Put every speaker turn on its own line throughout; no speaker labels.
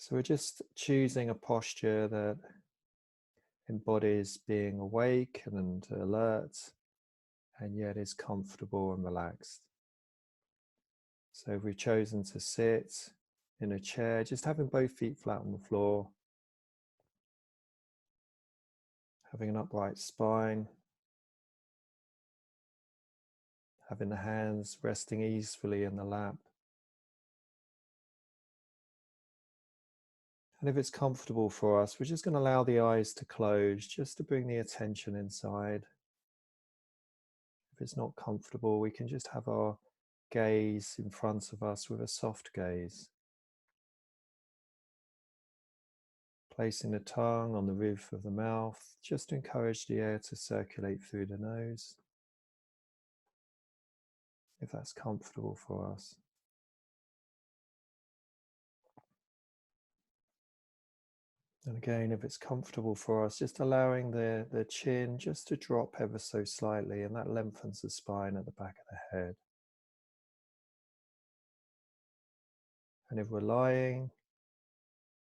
So we're just choosing a posture that embodies being awake and alert, and yet is comfortable and relaxed. So we've chosen to sit in a chair, just having both feet flat on the floor, having an upright spine, having the hands resting easily in the lap. And if it's comfortable for us, we're just going to allow the eyes to close, just to bring the attention inside. If it's not comfortable, we can just have our gaze in front of us with a soft gaze. Placing the tongue on the roof of the mouth, just to encourage the air to circulate through the nose, if that's comfortable for us. And again, if it's comfortable for us, just allowing the chin just to drop ever so slightly, and that lengthens the spine at the back of the head. And if we're lying,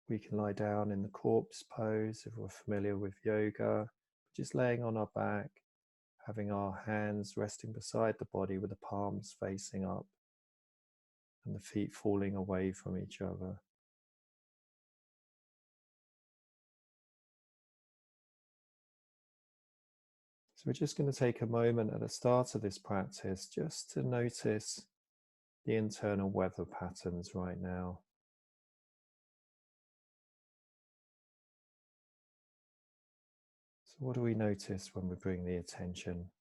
we can lie down in the corpse pose if we're familiar with yoga, just laying on our back, having our hands resting beside the body with the palms facing up and the feet falling away from each other. So we're just going to take a moment at the start of this practice just to notice the internal weather patterns right now. So what do we notice when we bring the attention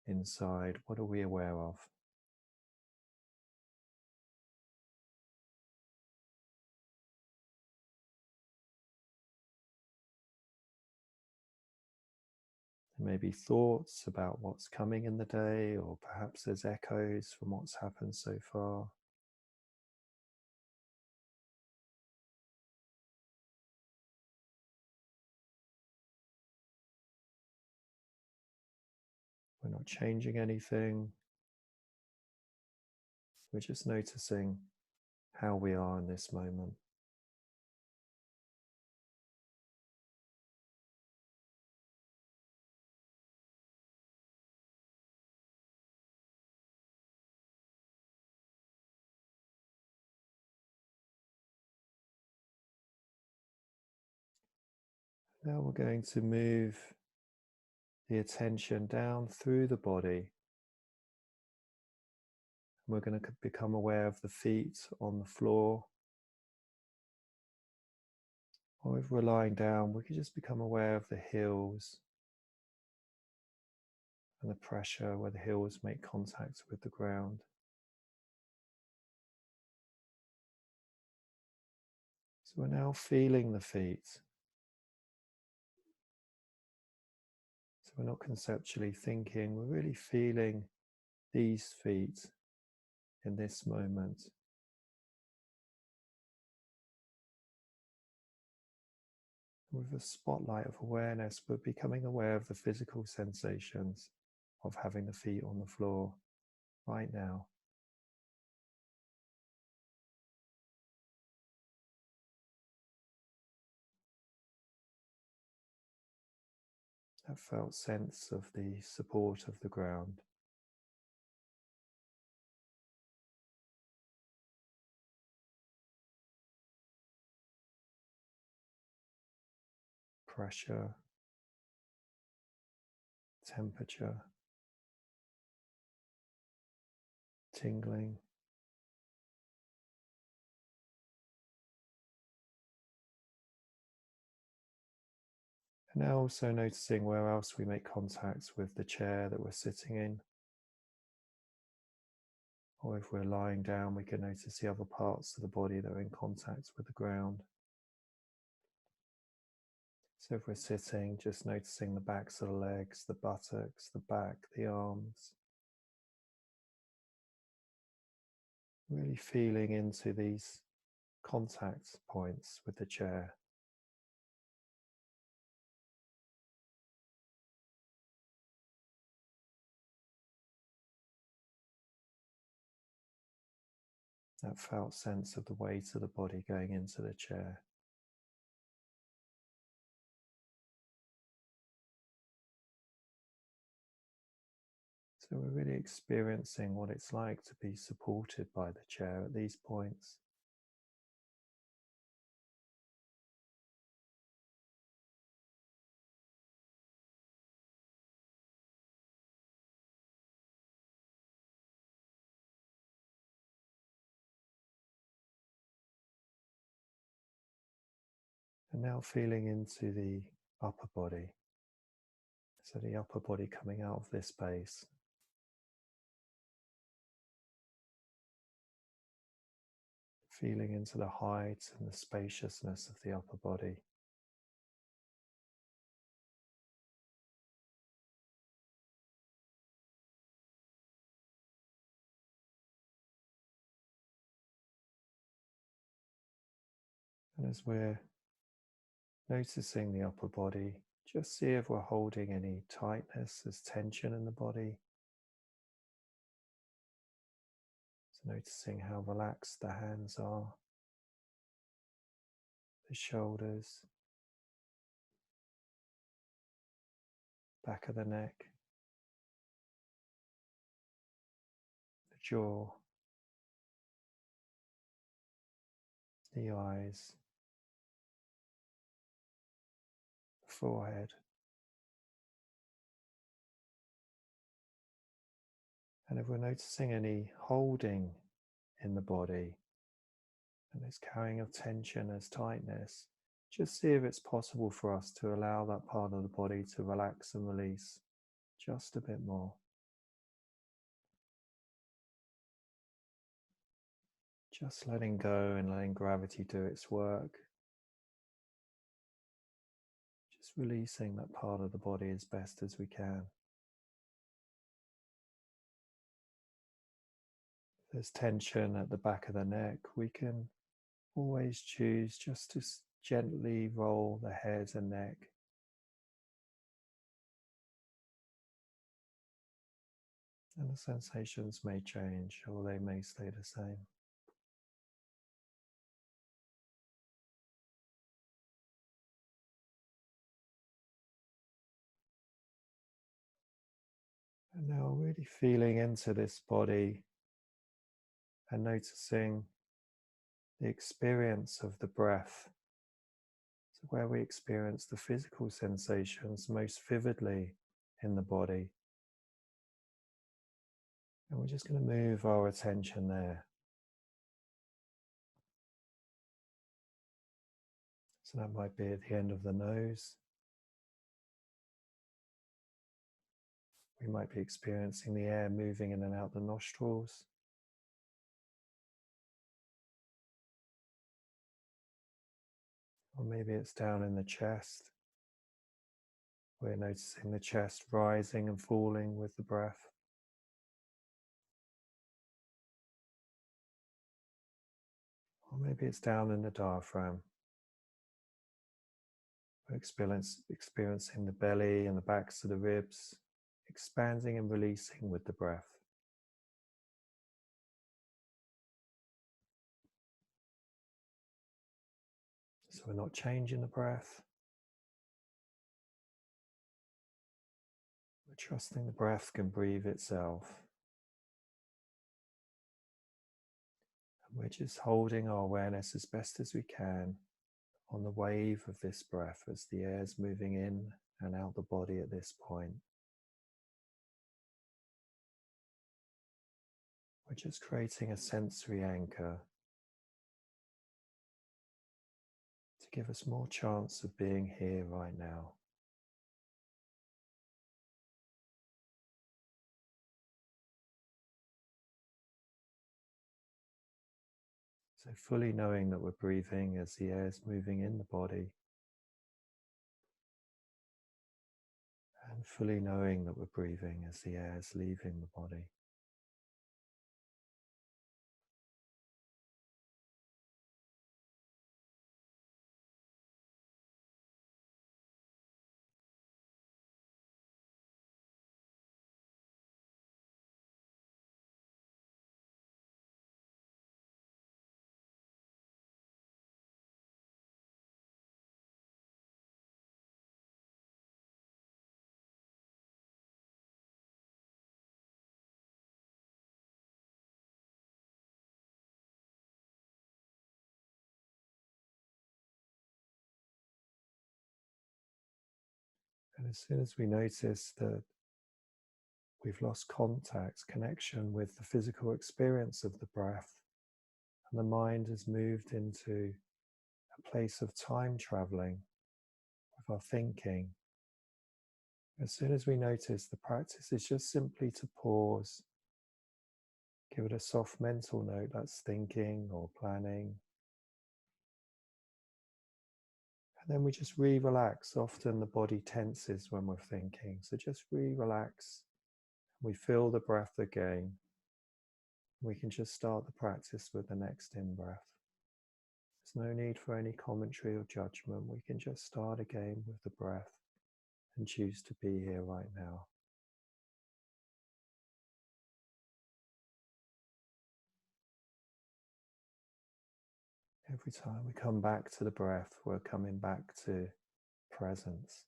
inside? What are we aware of? There may be thoughts about what's coming in the day, or perhaps there's echoes from what's happened so far. We're not changing anything. We're just noticing how we are in this moment. Now we're going to move the attention down through the body. We're going to become aware of the feet on the floor. Or if we're lying down, we can just become aware of the heels and the pressure where the heels make contact with the ground. So we're now feeling the feet. So we're not conceptually thinking, we're really feeling these feet in this moment. With a spotlight of awareness, we're becoming aware of the physical sensations of having the feet on the floor right now. That felt sense of the support of the ground. Pressure, temperature, tingling. And now also noticing where else we make contact with the chair that we're sitting in. Or if we're lying down, we can notice the other parts of the body that are in contact with the ground. So if we're sitting, just noticing the backs of the legs, the buttocks, the back, the arms. Really feeling into these contact points with the chair. That felt sense of the weight of the body going into the chair. So we're really experiencing what it's like to be supported by the chair at these points. And now feeling into the upper body. So the upper body coming out of this base. Feeling into the height and the spaciousness of the upper body. And as we're noticing the upper body, just see if we're holding any tightness, there's tension in the body. So noticing how relaxed the hands are, the shoulders, back of the neck, the jaw, the eyes, the forehead. And if we're noticing any holding in the body, and this carrying of tension as tightness, just see if it's possible for us to allow that part of the body to relax and release just a bit more. Just letting go and letting gravity do its work. Just releasing that part of the body as best as we can. If there's tension at the back of the neck, we can always choose just to gently roll the head and neck. And the sensations may change or they may stay the same. And now really feeling into this body and noticing the experience of the breath. So where we experience the physical sensations most vividly in the body. And we're just going to move our attention there. So that might be at the end of the nose. We might be experiencing the air moving in and out the nostrils. Or maybe it's down in the chest. We're noticing the chest rising and falling with the breath. Or maybe it's down in the diaphragm. We're experiencing the belly and the backs of the ribs expanding and releasing with the breath. So we're not changing the breath. We're trusting the breath can breathe itself. And we're just holding our awareness as best as we can on the wave of this breath as the air is moving in and out the body at this point. We're just creating a sensory anchor to give us more chance of being here right now. So fully knowing that we're breathing as the air is moving in the body, and fully knowing that we're breathing as the air is leaving the body. And as soon as we notice that we've lost contact, connection with the physical experience of the breath, and the mind has moved into a place of time traveling with our thinking, as soon as we notice, the practice is just simply to pause, give it a soft mental note that's thinking or planning, and then we just re-relax. Often the body tenses when we're thinking, so just re-relax. We feel the breath again. We can just start the practice with the next in-breath. There's no need for any commentary or judgment. We can just start again with the breath and choose to be here right now. Every time we come back to the breath, we're coming back to presence.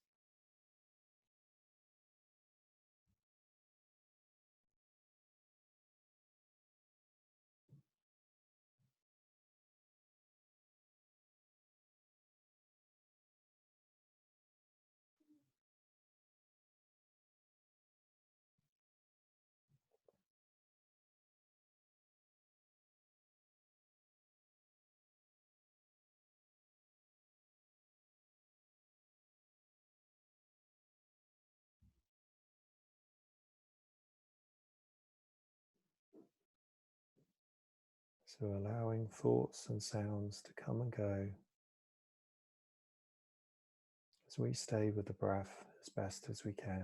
So allowing thoughts and sounds to come and go as we stay with the breath as best as we can.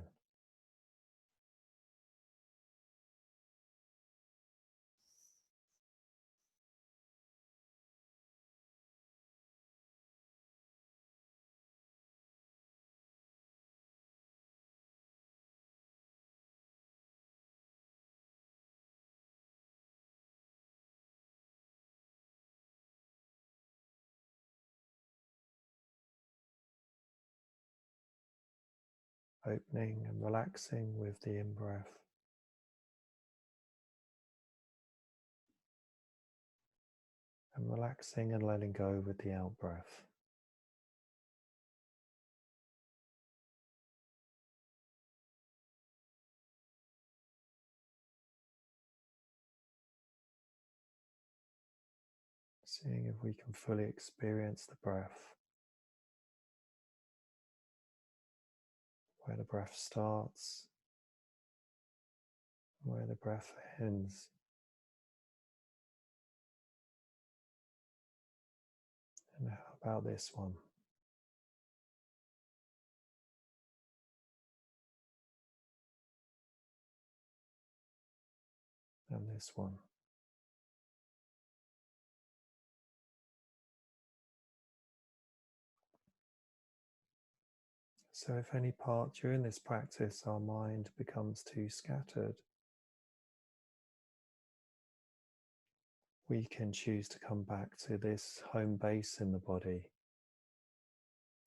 Opening and relaxing with the in-breath, and relaxing and letting go with the out-breath. Seeing if we can fully experience the breath, where the breath starts, where the breath ends. And how about this one? And this one. So if any part during this practice our mind becomes too scattered, we can choose to come back to this home base in the body,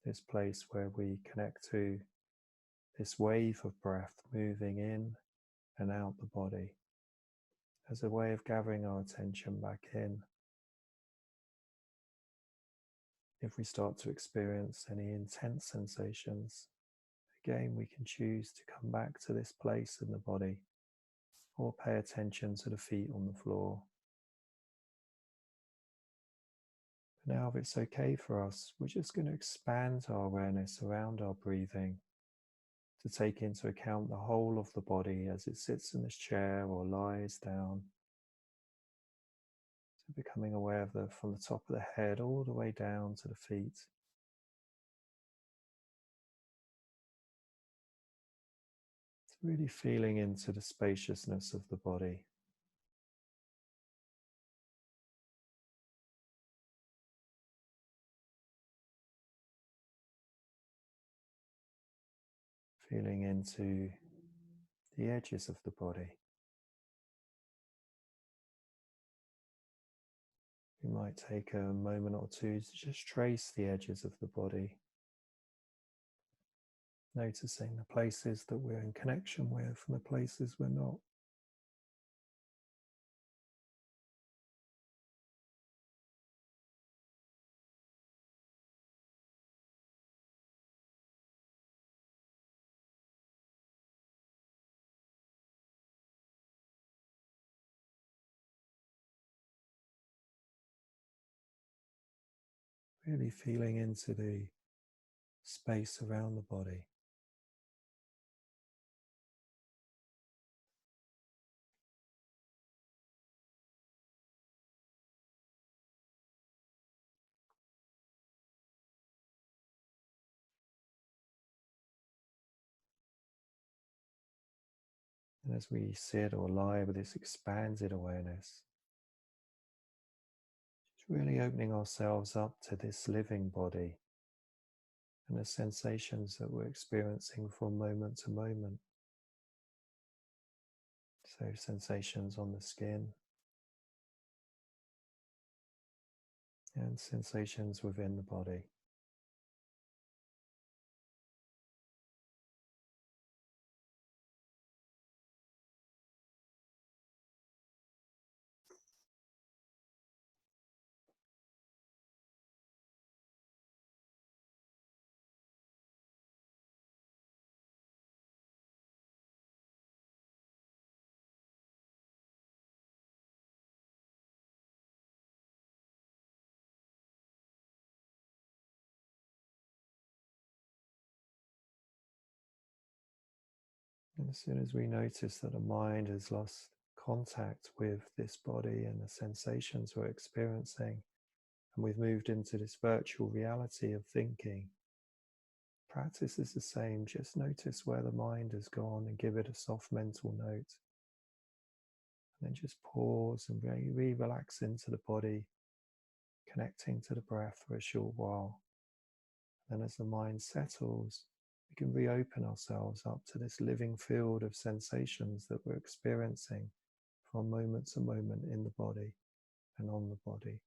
this place where we connect to this wave of breath moving in and out the body as a way of gathering our attention back in. If we start to experience any intense sensations, again we can choose to come back to this place in the body or pay attention to the feet on the floor. Now, if it's okay for us, we're just going to expand our awareness around our breathing to take into account the whole of the body as it sits in this chair or lies down. So becoming aware of from the top of the head all the way down to the feet. It's really feeling into the spaciousness of the body. Feeling into the edges of the body. We might take a moment or two to just trace the edges of the body, noticing the places that we're in connection with and the places we're not. Really feeling into the space around the body. And as we sit or lie with this expanded awareness, just really opening ourselves up to this living body and the sensations that we're experiencing from moment to moment. So sensations on the skin and sensations within the body. And as soon as we notice that the mind has lost contact with this body and the sensations we're experiencing, and we've moved into this virtual reality of thinking, practice is the same. Just notice where the mind has gone and give it a soft mental note. And then just pause and really relax into the body, connecting to the breath for a short while. Then as the mind settles, we can reopen ourselves up to this living field of sensations that we're experiencing from moment to moment in the body and on the body.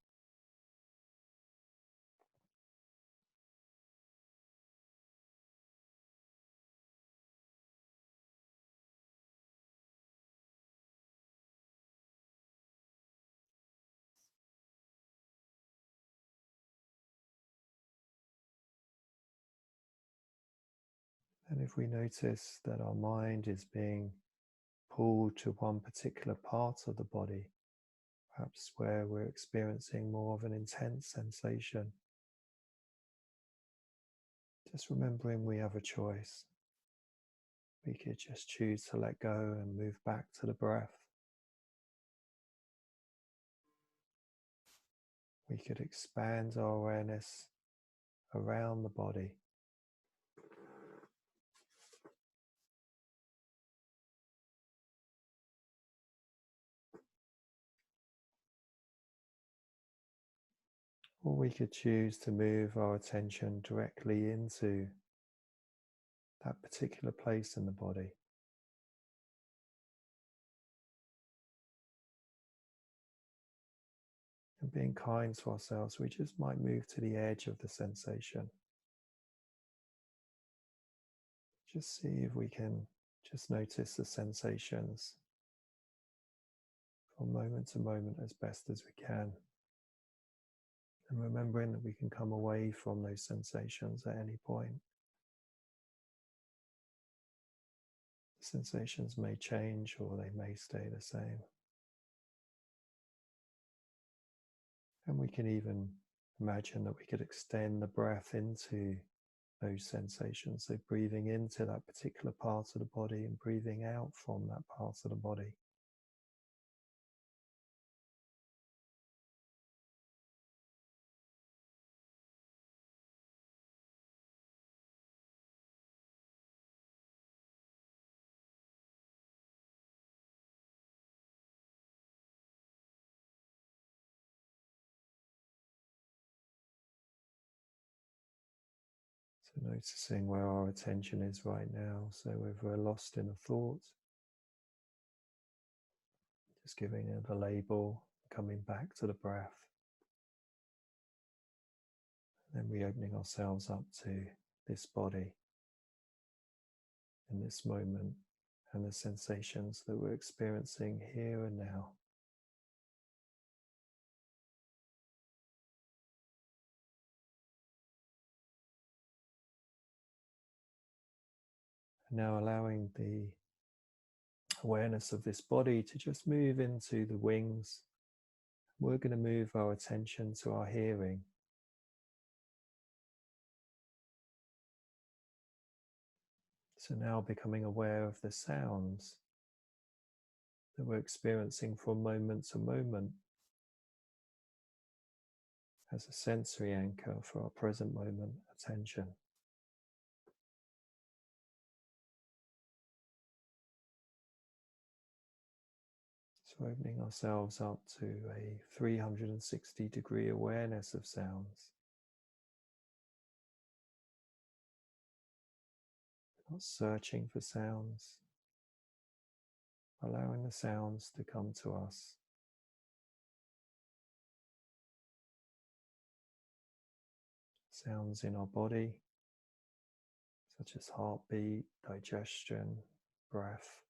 And if we notice that our mind is being pulled to one particular part of the body, perhaps where we're experiencing more of an intense sensation, just remembering we have a choice. We could just choose to let go and move back to the breath. We could expand our awareness around the body. Or we could choose to move our attention directly into that particular place in the body. And being kind to ourselves, we just might move to the edge of the sensation. Just see if we can just notice the sensations from moment to moment as best as we can. And remembering that we can come away from those sensations at any point. The sensations may change or they may stay the same. And we can even imagine that we could extend the breath into those sensations. So breathing into that particular part of the body and breathing out from that part of the body. So noticing where our attention is right now. So if we're lost in a thought, just giving it a label, coming back to the breath. And then reopening ourselves up to this body in this moment and the sensations that we're experiencing here and now. And now allowing the awareness of this body to just move into the wings. We're going to move our attention to our hearing. So now becoming aware of the sounds that we're experiencing from moment to moment as a sensory anchor for our present moment attention. So opening ourselves up to a 360-degree awareness of sounds. Not searching for sounds, allowing the sounds to come to us. Sounds in our body, such as heartbeat, digestion, breath.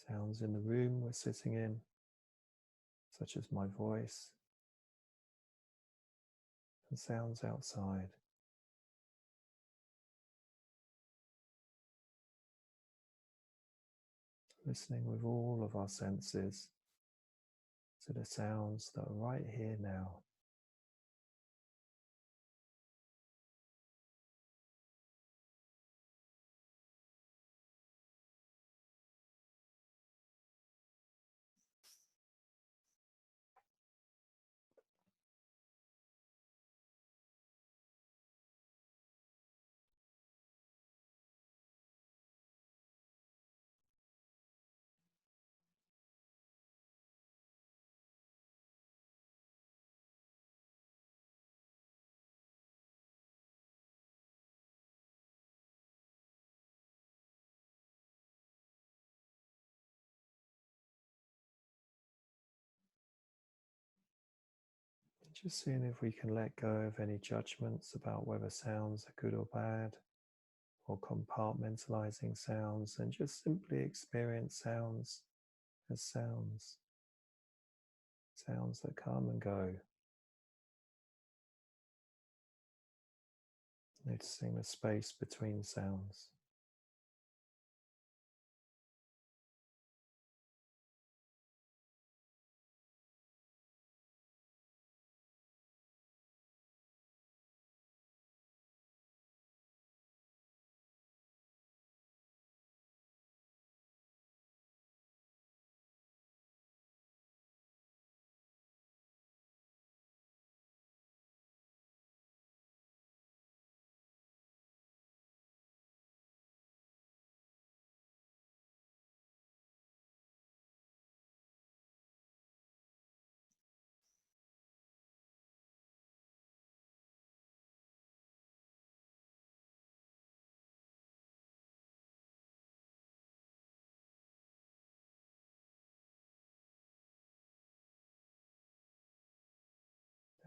Sounds in the room we're sitting in, such as my voice, and sounds outside. Listening with all of our senses to the sounds that are right here now. Just seeing if we can let go of any judgments about whether sounds are good or bad, or compartmentalizing sounds, and just simply experience sounds as sounds. Sounds that come and go. Noticing the space between sounds.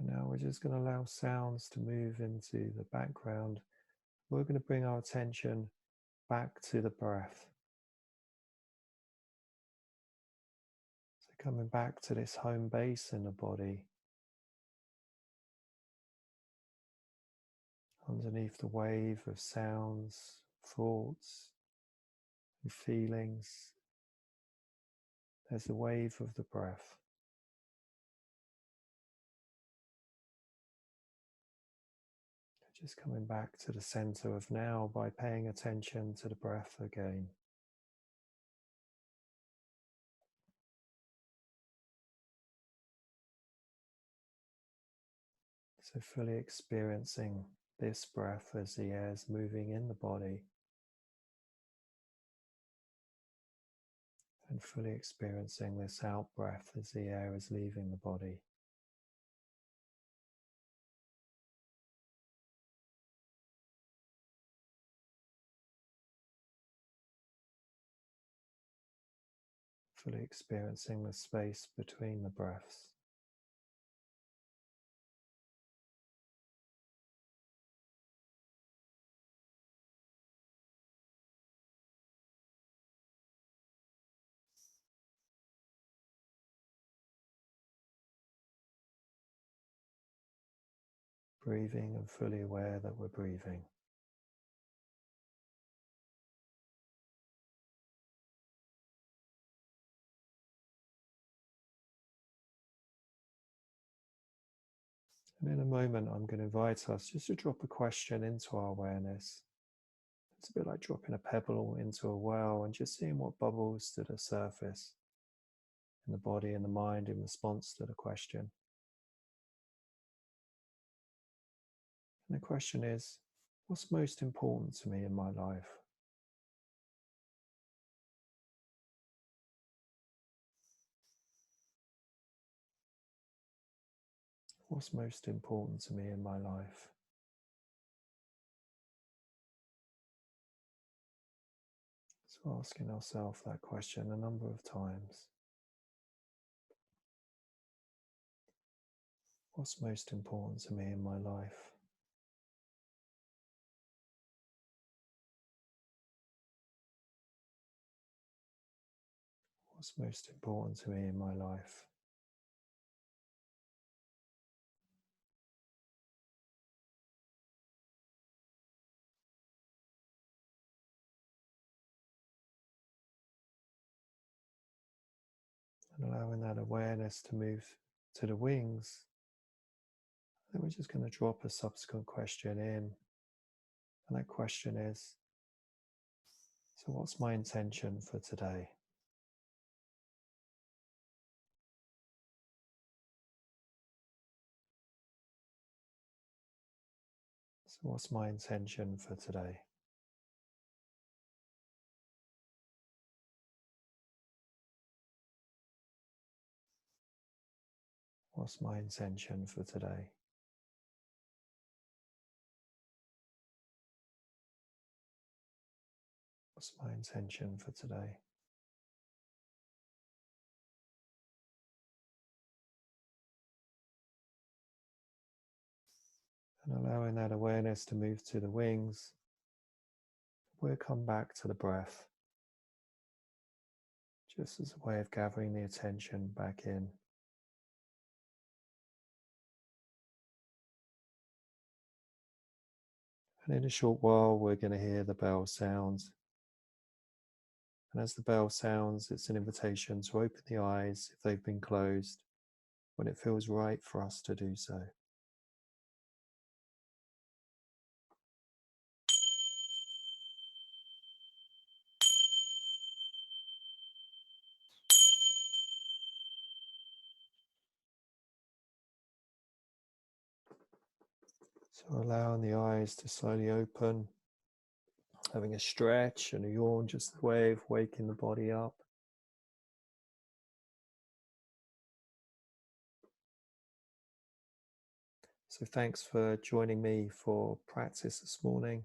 And now we're just going to allow sounds to move into the background. We're going to bring our attention back to the breath. So coming back to this home base in the body. Underneath the wave of sounds, thoughts, and feelings, there's the wave of the breath. Just coming back to the center of now by paying attention to the breath again. So fully experiencing this breath as the air is moving in the body, and fully experiencing this out breath as the air is leaving the body. Fully experiencing the space between the breaths. Breathing and fully aware that we're breathing. And in a moment, I'm going to invite us just to drop a question into our awareness. It's a bit like dropping a pebble into a well and just seeing what bubbles to the surface in the body and the mind in response to the question. And the question is, what's most important to me in my life? What's most important to me in my life? So asking ourselves that question a number of times. What's most important to me in my life? What's most important to me in my life? And allowing that awareness to move to the wings. Then we're just going to drop a subsequent question in. And that question is, so what's my intention for today? So what's my intention for today? What's my intention for today? What's my intention for today? And allowing that awareness to move to the wings, we'll come back to the breath, just as a way of gathering the attention back in. And in a short while, we're going to hear the bell sound. And as the bell sounds, it's an invitation to open the eyes if they've been closed when it feels right for us to do so. So allowing the eyes to slowly open, having a stretch and a yawn, just a way of waking the body up. So thanks for joining me for practice this morning.